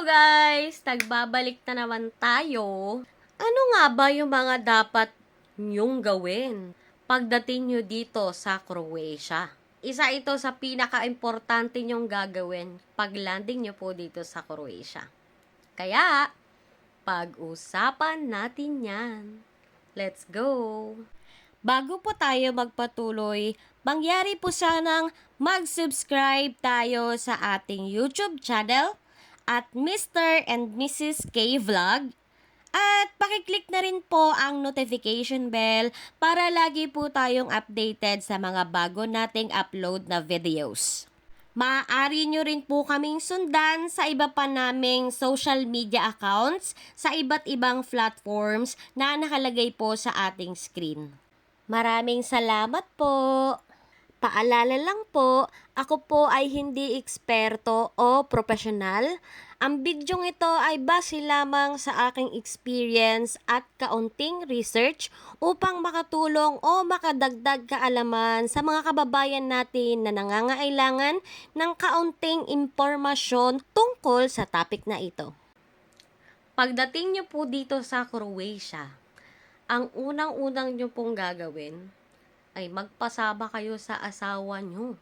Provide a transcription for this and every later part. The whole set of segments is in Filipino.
guys! Nagbabalik na naman tayo. Ano nga ba yung mga dapat nyong gawin pagdating nyo dito sa Croatia? Isa ito sa pinaka-importante nyong gagawin pag landing nyo po dito sa Croatia. Kaya, pag-usapan natin yan. Let's go! Bago po tayo magpatuloy, mangyari po sanang mag-subscribe tayo sa ating YouTube channel at Mr. and Mrs. K Vlog. At pakiclick na rin po ang notification bell para lagi po tayong updated sa mga bago nating upload na videos. Maaari nyo rin po kaming sundan sa iba pa naming social media accounts sa iba't ibang platforms na nakalagay po sa ating screen. Maraming salamat po! Paalala lang po, ako po ay hindi eksperto o profesional. Ang bidyong ito ay base lamang sa aking experience at kaunting research upang makatulong o makadagdag kaalaman sa mga kababayan natin na nangangailangan ng kaunting impormasyon tungkol sa topic na ito. Pagdating nyo po dito sa Croatia, ang unang-unang nyo pong gagawin ay magpasaba kayo sa asawa nyo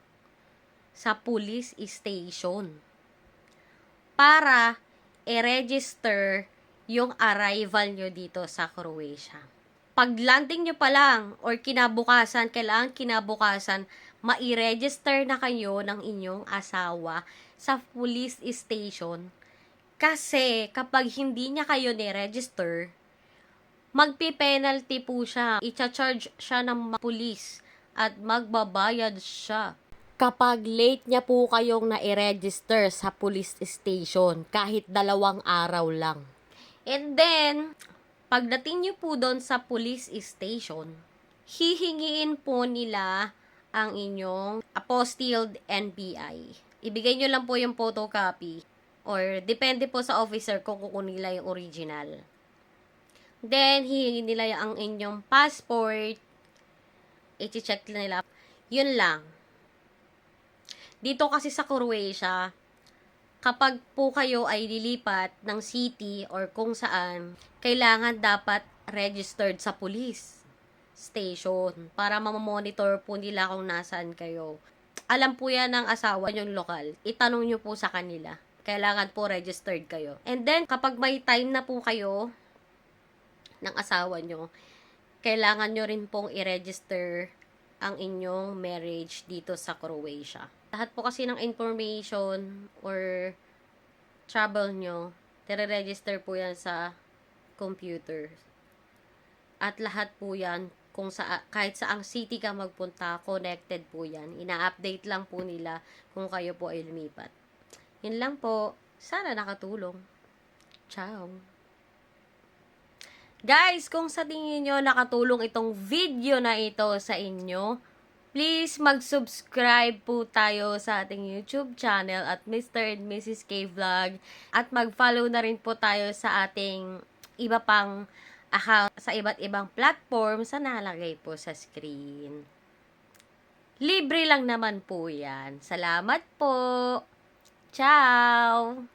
sa police station para i-register yung arrival nyo dito sa Croatia. Pag landing nyo pa lang or kinabukasan, mai-register na kayo ng inyong asawa sa police station kasi kapag hindi niya kayo ni-register, magpi-penalty po siya. I-charge siya ng pulis at magbabayad siya kapag late niya po kayong na-register sa police station kahit 2 araw lang. And then, pagdating niyo po doon sa police station, hihingiin po nila ang inyong apostilled NBI. Ibigay niyo lang po yung photocopy or depende po sa officer kung kukunin nila yung original. Then, hihingi nila ang inyong passport. I-check nila. Yun lang. Dito kasi sa Croatia, kapag po kayo ay lilipat ng city or kung saan, kailangan dapat registered sa police station para mamamonitor po nila kung nasaan kayo. Alam po yan ng asawa yung lokal. Itanong nyo po sa kanila. Kailangan po registered kayo. And then, kapag may time na po kayo ng asawa nyo, kailangan nyo rin pong i-register ang inyong marriage dito sa Croatia. Lahat po kasi ng information or travel nyo, tere-register po yan sa computer. At lahat po yan, kahit saang city ka magpunta, connected po yan. Ina-update lang po nila kung kayo po ay lumipat. Yun lang po. Sana nakatulong. Ciao! Guys, kung sa tingin nyo nakatulong itong video na ito sa inyo, please mag-subscribe po tayo sa ating YouTube channel at Mr. and Mrs. K Vlog at mag-follow na rin po tayo sa ating iba pang account sa iba't ibang platform sa nalagay po sa screen. Libre lang naman po yan. Salamat po! Ciao!